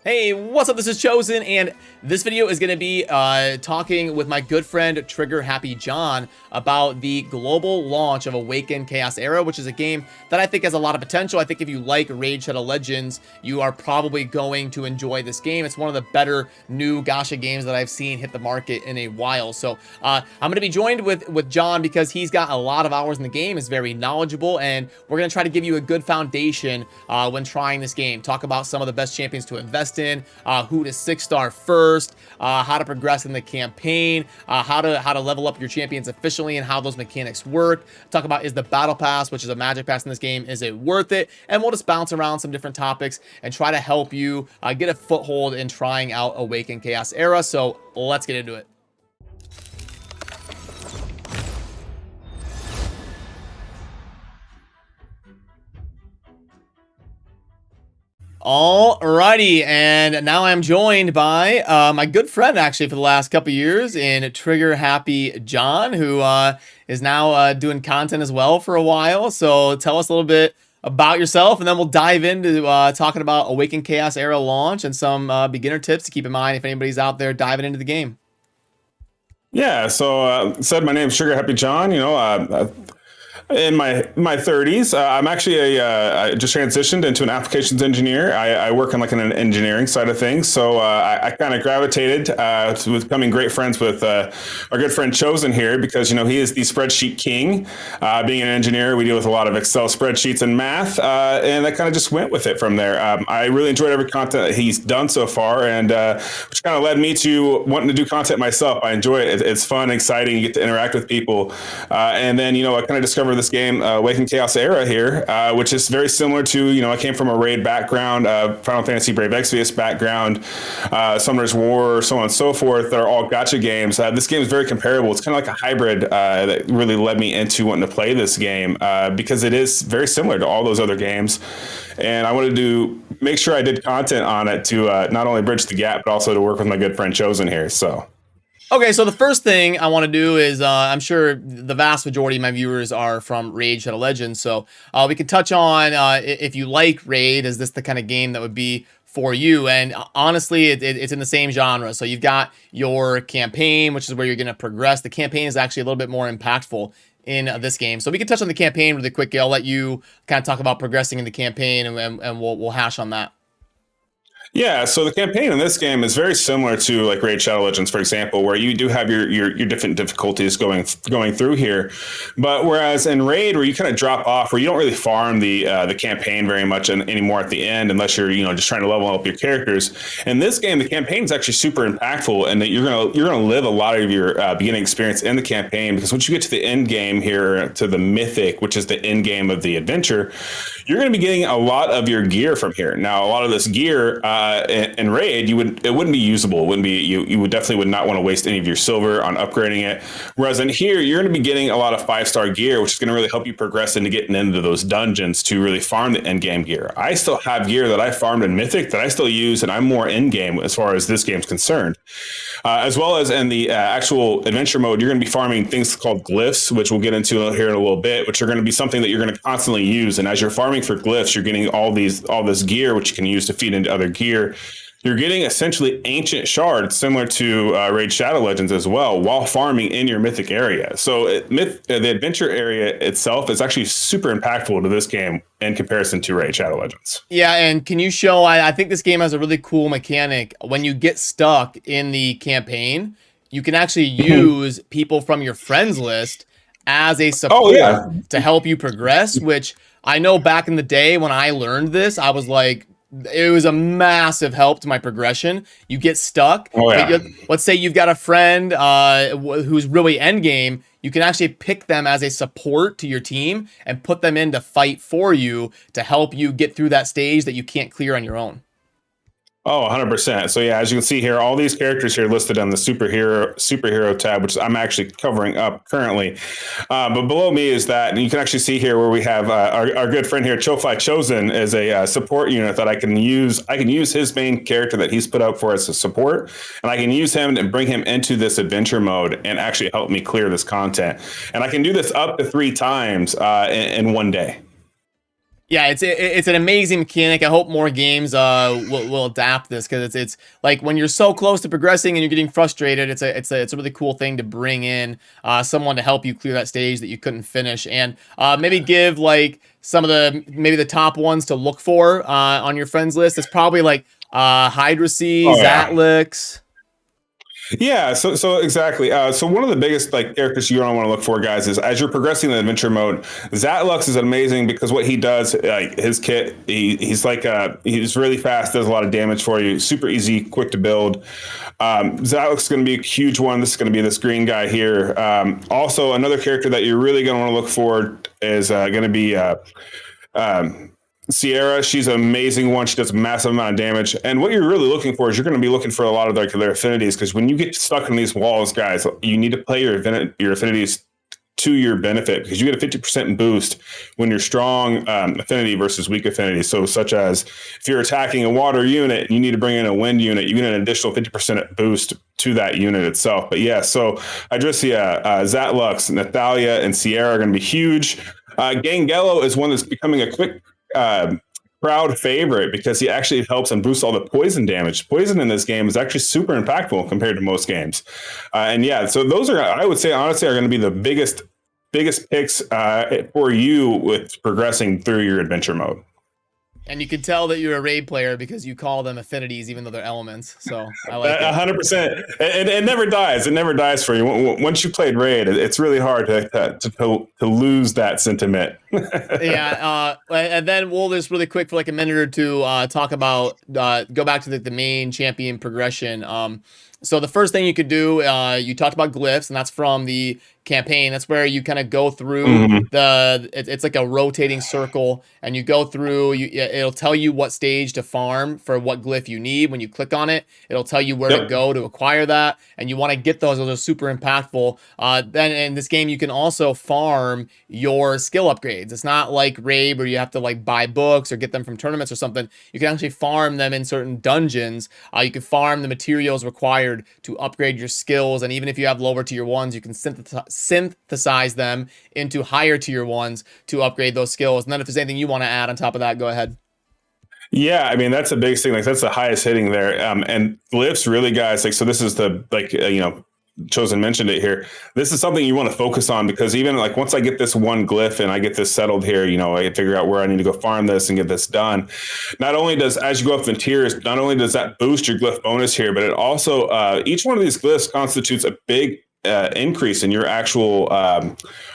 Hey, what's up? This is Chosen, and this video is going to be talking with my good friend Trigger Happy John about the global launch of Awaken Chaos Era, which is a game that I think has a lot of potential. I think if you like Raid Shadow Legends, you are probably going to enjoy this game. It's one of the better new gacha games that I've seen hit the market in a while. So I'm going to be joined with John because he's got a lot of hours in the game, is very knowledgeable, and we're going to try to give you a good foundation when trying this game. Talk about some of the best champions to invest in, who to 6-star first, how to progress in the campaign, how to level up your champions efficiently and how those mechanics work. Talk about, is the battle pass, which is a magic pass in this game, is it worth it? And we'll just bounce around some different topics and try to help you get a foothold in trying out Awaken Chaos Era. So let's get into it. Alrighty, and now I'm joined by my good friend, actually, for the last couple years in Trigger Happy John, who is now doing content as well for a while. So tell us a little bit about yourself, and then we'll dive into talking about Awaken Chaos Era launch and some beginner tips to keep in mind if anybody's out there diving into the game. Yeah, so my name's Trigger Happy John. In my 30s, I'm actually I just transitioned into an applications engineer. I work on like an engineering side of things, so I kind of gravitated to becoming great friends with our good friend Chosen here because he is the spreadsheet king. Being an engineer, we deal with a lot of Excel spreadsheets and math, and I kind of just went with it from there. I really enjoyed every content that he's done so far, and which kind of led me to wanting to do content myself. I enjoy it. It's fun, exciting. You get to interact with people, and then I kind of discovered this game, Awaken Chaos Era here, which is very similar to, I came from a Raid background, Final Fantasy Brave Exvius background, Summoner's War, so on and so forth. They're all gacha games. This game is very comparable. It's kind of like a hybrid that really led me into wanting to play this game because it is very similar to all those other games. And I wanted to make sure I did content on it to not only bridge the gap, but also to work with my good friend Chosen here. So. Okay, so the first thing I want to do is, I'm sure the vast majority of my viewers are from Raid Shadow Legends, so we can touch on if you like Raid, is this the kind of game that would be for you? And honestly, it's in the same genre. So you've got your campaign, which is where you're going to progress. The campaign is actually a little bit more impactful in this game. So we can touch on the campaign really quickly. I'll let you kind of talk about progressing in the campaign, and we'll hash on that. Yeah, so the campaign in this game is very similar to like Raid Shadow Legends, for example, where you do have your different difficulties going through here. But whereas in Raid, where you kind of drop off, where you don't really farm the campaign very much anymore at the end, unless you're just trying to level up your characters. In this game, the campaign is actually super impactful, and that you're gonna live a lot of your beginning experience in the campaign, because once you get to the end game here, to the Mythic, which is the end game of the adventure, you're going to be getting a lot of your gear from here. Now, a lot of this gear in Raid, it wouldn't be usable. It wouldn't be you would definitely would not want to waste any of your silver on upgrading it. Whereas in here, you're going to be getting a lot of 5-star gear, which is going to really help you progress into getting into those dungeons to really farm the end game gear. I still have gear that I farmed in Mythic that I still use, and I'm more in game as far as this game's concerned. As well as in the actual adventure mode, you're going to be farming things called Glyphs, which we'll get into here in a little bit, which are going to be something that you're going to constantly use. And as you're farming for Glyphs, you're getting all this gear, which you can use to feed into other gear. You're getting essentially ancient shards, similar to Raid Shadow Legends as well, while farming in your Mythic area. So the adventure area itself is actually super impactful to this game in comparison to Raid Shadow Legends. Yeah, and can you show, I think this game has a really cool mechanic. When you get stuck in the campaign, you can actually use people from your friends list as a support to help you progress, which I know back in the day when I learned this, I was like, it was a massive help to my progression. You get stuck. Let's say you've got a friend who's really endgame. You can actually pick them as a support to your team and put them in to fight for you to help you get through that stage that you can't clear on your own. Oh, 100%. So yeah, as you can see here, all these characters here listed on the superhero tab, which I'm actually covering up currently. But below me is that, and you can actually see here where we have our good friend here, Chofly Chosen, is a support unit that I can use. I can use his main character that he's put up for as a support, and I can use him and bring him into this adventure mode and actually help me clear this content. And I can do this up to 3 times in one day. Yeah, it's an amazing mechanic. I hope more games will adapt this, because it's like when you're so close to progressing and you're getting frustrated, it's a really cool thing to bring in someone to help you clear that stage that you couldn't finish, and maybe give like some of the top ones to look for on your friends list. It's probably like Hydracy, Oh yeah. Zatlix. Yeah, so exactly. So one of the biggest like characters you're gonna want to look for, guys, is as you're progressing in the adventure mode. Zatlux is amazing because what he does, like his kit, he's really fast, does a lot of damage for you, super easy, quick to build. Zatlux is going to be a huge one. This is going to be this green guy here. Also, another character that you're really going to want to look for is going to be Sierra. She's an amazing one. She does a massive amount of damage. And what you're really looking for is you're going to be looking for a lot of their affinities, because when you get stuck in these walls, guys, you need to play your affinities to your benefit, because you get a 50% boost when you're strong affinity versus weak affinity. So such as if you're attacking a water unit and you need to bring in a wind unit, you get an additional 50% boost to that unit itself. But yeah, so Idrissia, Zatlux, Nathalia, and Sierra are going to be huge. Gangello is one that's becoming a quick crowd favorite because he actually helps and boosts all the poison damage. Poison in this game is actually super impactful compared to most games. And yeah, so those are, I would say, honestly, are going to be the biggest picks for you with progressing through your adventure mode. And you can tell that you're a raid player because you call them affinities, even though they're elements. So I like it. 100%. It never dies. It never dies for you. Once you played raid, it's really hard to lose that sentiment. Yeah. And then we'll just really quick for like a minute or two talk about go back to the main champion progression. So the first thing you could do, you talked about glyphs, and that's from the campaign. That's where you kind of go through it's like a rotating circle, and you go through, it'll tell you what stage to farm for what glyph you need. When you click on it, it'll tell you where to go to acquire that, and you want to get those are super impactful. Then in this game, you can also farm your skill upgrades. It's not like raid where you have to like buy books or get them from tournaments or something. You can actually farm them in certain dungeons. You can farm the materials required to upgrade your skills, and even if you have lower tier ones, you can synthesize them into higher tier ones to upgrade those skills. And then if there's anything you want to add on top of that, go ahead. Yeah, I mean, that's the biggest thing. Like, that's the highest hitting there. And glyphs, really, guys, like, so this is the, like, Chosen mentioned it here. This is something you want to focus on, because even like once I get this one glyph and I get this settled here, I can figure out where I need to go farm this and get this done. Not only does, as you go up in tiers, not only does that boost your glyph bonus here, but it also, each one of these glyphs constitutes a big increase in your actual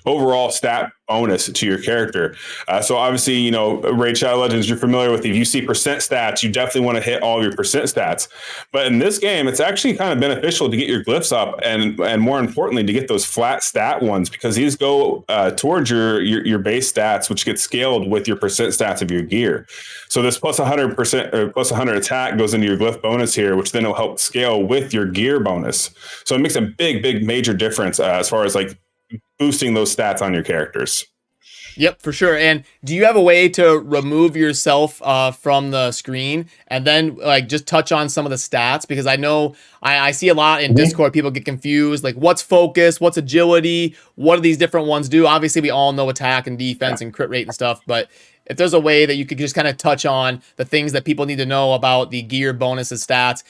overall stat bonus to your character. So obviously, Raid Shadow Legends, you're familiar with. If you see percent stats, you definitely want to hit all your percent stats. But in this game, it's actually kind of beneficial to get your glyphs up, and more importantly, to get those flat stat ones, because these go towards your base stats, which get scaled with your percent stats of your gear. So this plus 100% or plus 100 attack goes into your glyph bonus here, which then will help scale with your gear bonus. So it makes a big major difference as far as like boosting those stats on your characters. Yep, for sure. And do you have a way to remove yourself from the screen and then like just touch on some of the stats? Because I know I see a lot in Discord, people get confused, like what's focus, what's agility, what do these different ones do? Obviously, we all know attack and defense and crit rate and stuff, but if there's a way that you could just kind of touch on the things that people need to know about the gear bonuses stats,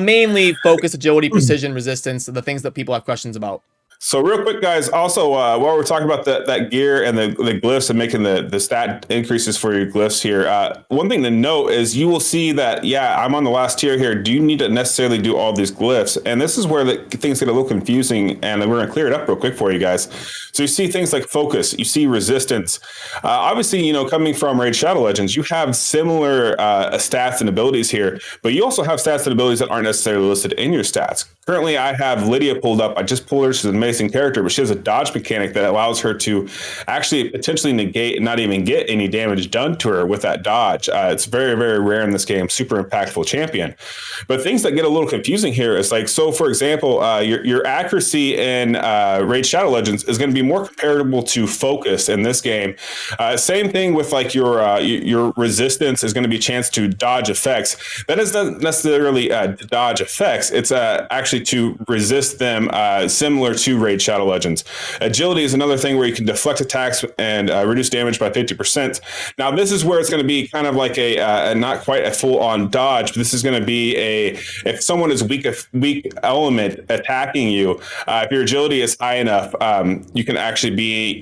mainly focus, agility, precision, resistance, the things that people have questions about. So real quick, guys, also, while we're talking about that gear and the glyphs and making the stat increases for your glyphs here, one thing to note is you will see that, yeah, I'm on the last tier here. Do you need to necessarily do all these glyphs? And this is where things get a little confusing, and we're going to clear it up real quick for you guys. So you see things like focus, you see resistance. Obviously, coming from Raid Shadow Legends, you have similar stats and abilities here, but you also have stats and abilities that aren't necessarily listed in your stats. Currently, I have Lydia pulled up. I just pulled her. She's an amazing character, but she has a dodge mechanic that allows her to actually potentially negate and not even get any damage done to her with that dodge. It's very rare in this game. Super impactful champion. But things that get a little confusing here is like, so for example, your accuracy in Raid Shadow Legends is going to be more comparable to focus in this game. Same thing with like your resistance is going to be a chance to dodge effects. That is not necessarily dodge effects. It's actually to resist them, similar to to Raid Shadow Legends. Agility is another thing where you can deflect attacks and reduce damage by 50%. Now, this is where it's going to be kind of like a not quite a full-on dodge, but this is going to be if someone is weak element attacking you, if your agility is high enough, you can actually be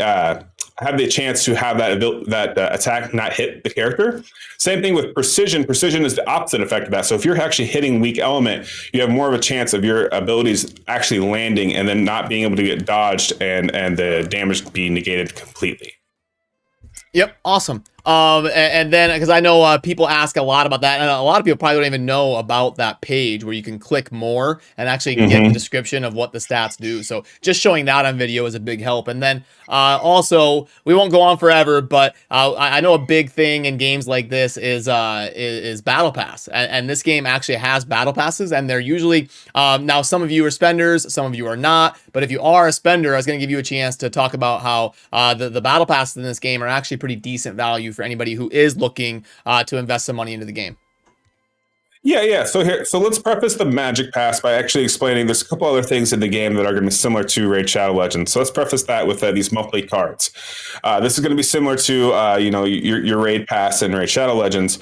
have the chance to have that attack not hit the character. Same thing with precision. Precision is the opposite effect of that. So if you're actually hitting weak element, you have more of a chance of your abilities actually landing and then not being able to get dodged and the damage be negated completely. Yep, awesome. And then, because I know people ask a lot about that, and a lot of people probably don't even know about that page where you can click more and actually get the description of what the stats do. So just showing that on video is a big help. And then also, we won't go on forever, but I know a big thing in games like this is Battle Pass. And this game actually has Battle Passes, and they're usually, now some of you are spenders, some of you are not, but if you are a spender, I was going to give you a chance to talk about how the Battle Passes in this game are actually pretty decent value for anybody who is looking to invest some money into the game. Yeah. So let's preface the Magic Pass by actually explaining there's a couple other things in the game that are going to be similar to Raid Shadow Legends. So let's preface that with these monthly cards. This is going to be similar to your Raid Pass and Raid Shadow Legends.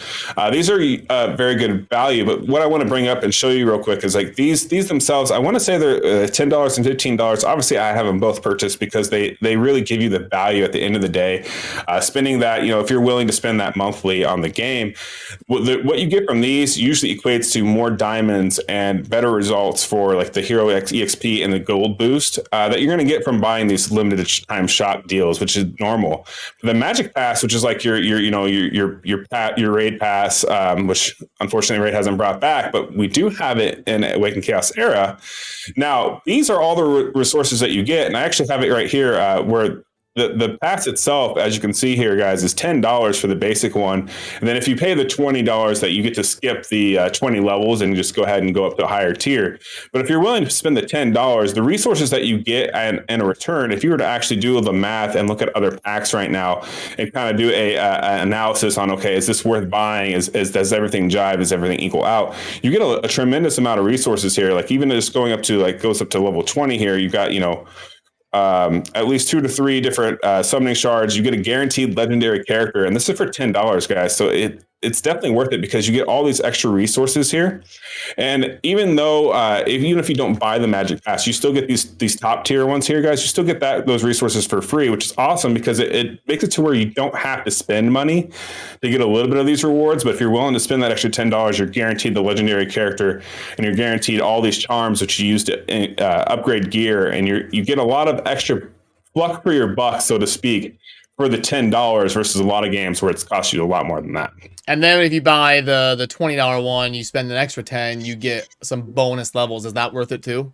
These are very good value, but what I want to bring up and show you real quick is like these themselves. I want to say they're $10 and $15. Obviously, I have them both purchased because they really give you the value at the end of the day. Spending that, if you're willing to spend that monthly on the game, what you get from these usually equates to more diamonds and better results for like the Hero EXP and the gold boost that you're going to get from buying these limited time shop deals, which is normal. The Magic Pass, which is like your Raid Pass, which unfortunately Raid hasn't brought back, but we do have it in Awaken Chaos Era. Now, these are all the resources that you get, and I actually have it right here where the pass itself, as you can see here, guys, is $10 for the basic one. And then if you pay the $20 that you get to skip the 20 levels and just go ahead and go up to a higher tier. But if you're willing to spend the $10, the resources that you get and a return, if you were to actually do the math and look at other packs right now and kind of do a analysis on, okay, is this worth buying? Does everything jive? Does everything equal out? You get a tremendous amount of resources here. Like even just going up to goes up to level 20 here, you got, at least 2 to 3 different summoning shards. You get a guaranteed legendary character, and this is for $10, guys. So it's definitely worth it because you get all these extra resources here. And even though even if you don't buy the Magic Pass, you still get these top tier ones here, guys. You still get those resources for free, which is awesome because it makes it to where you don't have to spend money to get a little bit of these rewards. But if you're willing to spend that extra $10, you're guaranteed the legendary character, and you're guaranteed all these charms which you use to upgrade gear, and you get a lot of extra pluck for your buck, so to speak, for the $10 versus a lot of games where it's cost you a lot more than that. And then if you buy the $20 one, you spend an extra 10, you get some bonus levels. Is that worth it too?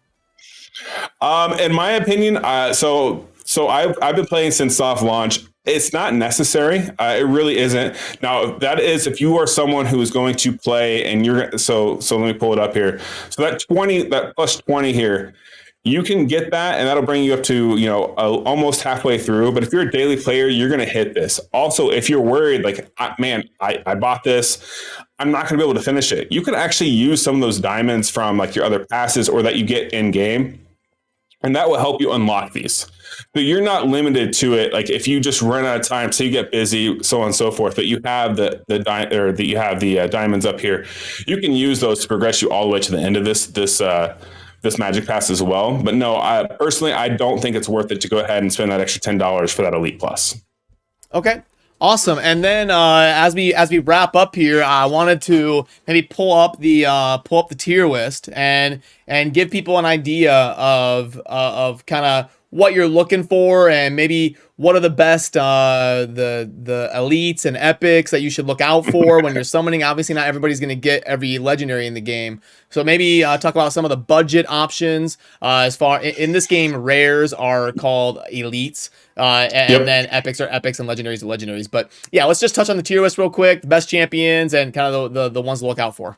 In my opinion, so I've been playing since soft launch. It's not necessary. It really isn't. Now, that is if you are someone who is going to play and so let me pull it up here. So that plus 20 here, you can get that, and that'll bring you up to, almost halfway through. But if you're a daily player, you're going to hit this. Also, if you're worried, like, I bought this, I'm not going to be able to finish it. You can actually use some of those diamonds from like your other passes or that you get in game, and that will help you unlock these. But you're not limited to it. Like if you just run out of time, so you get busy, so on and so forth. But you have the diamonds up here. You can use those to progress you all the way to the end of this Magic Pass as well. But no, personally, I don't think it's worth it to go ahead and spend that extra $10 for that Elite Plus. Okay, awesome. And then as we wrap up here, I wanted to maybe pull up the tier list and give people an idea of kind of what you're looking for, and maybe what are the best the elites and epics that you should look out for when you're summoning. Obviously, not everybody's going to get every legendary in the game, so maybe talk about some of the budget options. As far in this game, rares are called elites, and then epics are epics, and legendaries are legendaries. But yeah, let's just touch on the tier list real quick, the best champions, and kind of the ones to look out for.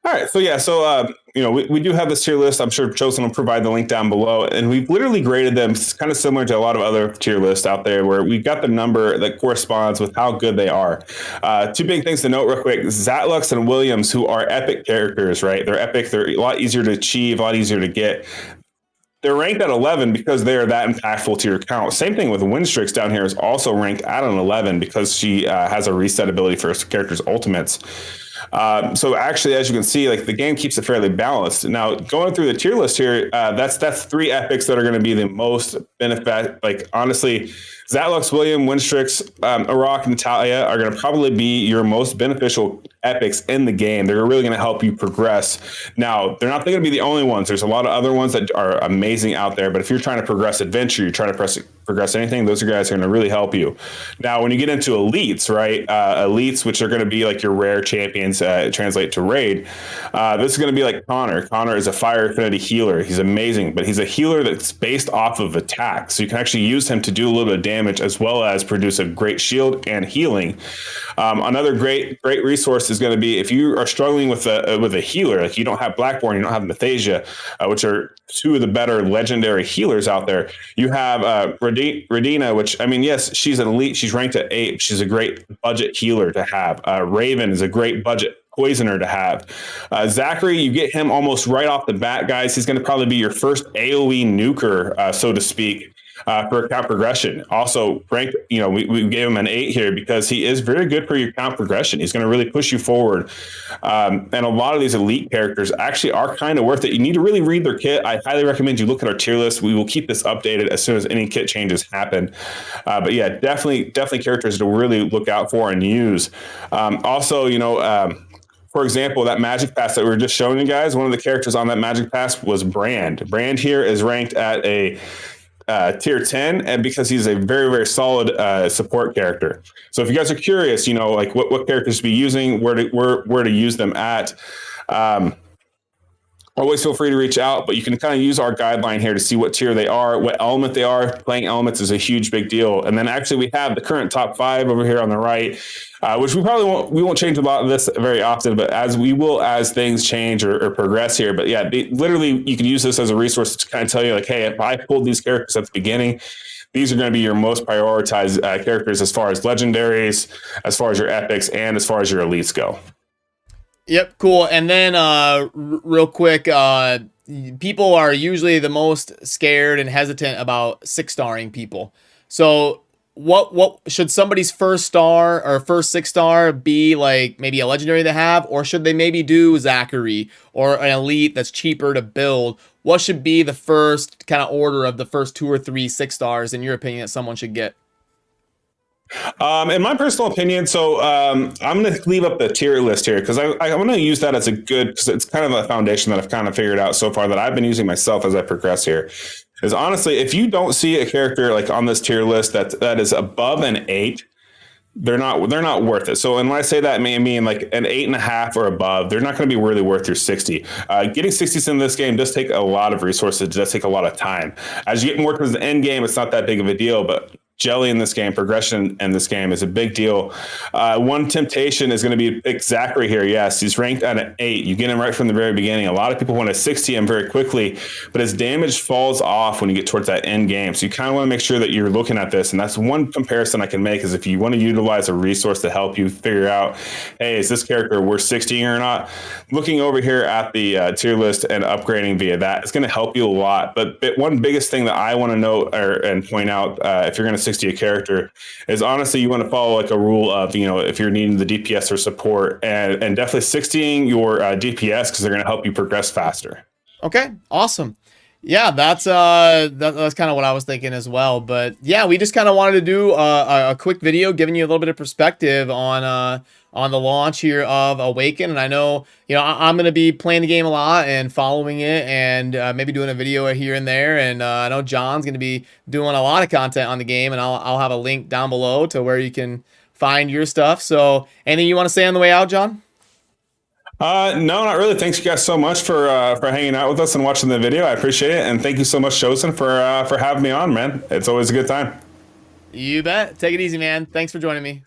All right, so we do have this tier list. I'm sure Chosen will provide the link down below, and we've literally graded them kind of similar to a lot of other tier lists out there, where we've got the number that corresponds with how good they are. Two big things to note real quick: Zatlux and Williams, who are epic characters, right? They're epic. They're a lot easier to achieve, a lot easier to get. they're ranked at 11 because they are that impactful to your account. Same thing with Winstrix down here is also ranked at an 11 because she has a reset ability for characters' ultimates. So actually, as you can see, like the game keeps it fairly balanced. Now, going through the tier list here, that's 3 epics that are going to be the most benefit. Like honestly, Zatlux, William, Winstrix, Iraq, and Natalia are going to probably be your most beneficial epics in the game. They're really going to help you progress. Now, they're not going to be the only ones. There's a lot of other ones that are amazing out there. But if you're trying to progress adventure, you're trying to progress anything, those are guys who are going to really help you. Now, when you get into elites, right? Elites, which are going to be like your rare champions, translate to raid. This is going to be like Connor. Connor is a fire affinity healer. He's amazing, but he's a healer that's based off of attack. So you can actually use him to do a little bit of damage as well as produce a great shield and healing. Another great resource is going to be if you are struggling with a healer, like you don't have Blackborn, you don't have Methasia, which are 2 of the better legendary healers out there. You have Radina, which I mean, yes, she's an elite. She's ranked at 8. She's a great budget healer to have. Raven is a great budget poisoner to have. Zachary, you get him almost right off the bat, guys. He's going to probably be your first AoE nuker, so to speak. For account progression. Also, ranked, we gave him an 8 here because he is very good for your account progression. He's going to really push you forward. And a lot of these elite characters actually are kind of worth it. You need to really read their kit. I highly recommend you look at our tier list. We will keep this updated as soon as any kit changes happen. But yeah, definitely characters to really look out for and use. Also, for example, that Magic Pass that we were just showing you guys, one of the characters on that Magic Pass was Brand. Brand here is ranked at a tier 10, and because he's a very, very solid support character. So if you guys are curious, like what characters to be using, where to use them at, always feel free to reach out, but you can kind of use our guideline here to see what tier they are, what element they are. Playing elements is a huge, big deal. And then actually we have the current top 5 over here on the right, which we won't change a lot of this very often, but as things change or progress here. But yeah, literally you can use this as a resource to kind of tell you like, hey, if I pulled these characters at the beginning, these are going to be your most prioritized characters as far as legendaries, as far as your epics, and as far as your elites go. Yep, cool. And then real quick, people are usually the most scared and hesitant about 6-starring people. So what should somebody's first star or first 6-star be, like maybe a legendary to have, or should they maybe do Zachary or an elite that's cheaper to build? What should be the first kind of order of the first 2 or 3 6-stars in your opinion that someone should get? In my personal opinion, so I'm going to leave up the tier list here because I'm going to use that as because it's kind of a foundation that I've kind of figured out so far that I've been using myself as I progress here. Is honestly, if you don't see a character like on this tier list that is above an 8, they're not worth it. So, and when I say that, I mean like an 8.5 or above, they're not going to be really worth your 60. Getting 60s in this game does take a lot of resources. It does take a lot of time. As you get more towards the end game, it's not that big of a deal, but jelly in this game, progression in this game is a big deal. One temptation is going to be pick Zachary here. Yes, he's ranked at an 8. You get him right from the very beginning. A lot of people want to 60 him very quickly, but his damage falls off when you get towards that end game. So you kind of want to make sure that you're looking at this. And that's one comparison I can make is if you want to utilize a resource to help you figure out, hey, is this character worth 60 or not? Looking over here at the tier list and upgrading via that, it's going to help you a lot. But one biggest thing that I want to note and point out if you're going to 60 a character is honestly you want to follow like a rule of if you're needing the DPS or support and definitely 60ing your DPS because they're going to help you progress faster. Okay, awesome. Yeah, that's kind of what I was thinking as well. But yeah, we just kind of wanted to do a quick video giving you a little bit of perspective on the launch here of Awaken. And I know, I'm going to be playing the game a lot and following it and maybe doing a video here and there. And I know John's going to be doing a lot of content on the game, and I'll have a link down below to where you can find your stuff. So anything you want to say on the way out, John? No, not really. Thanks you guys so much for hanging out with us and watching the video. I appreciate it. And thank you so much, Chosen, for having me on, man. It's always a good time. You bet. Take it easy, man. Thanks for joining me.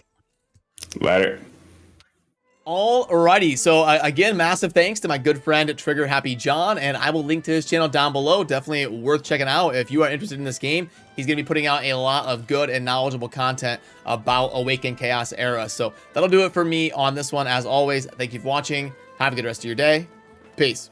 Later. Alrighty, so again, massive thanks to my good friend Trigger Happy John, and I will link to his channel down below. Definitely worth checking out if you are interested in this game. He's going to be putting out a lot of good and knowledgeable content about Awaken Chaos Era. So that'll do it for me on this one. As always, thank you for watching. Have a good rest of your day. Peace.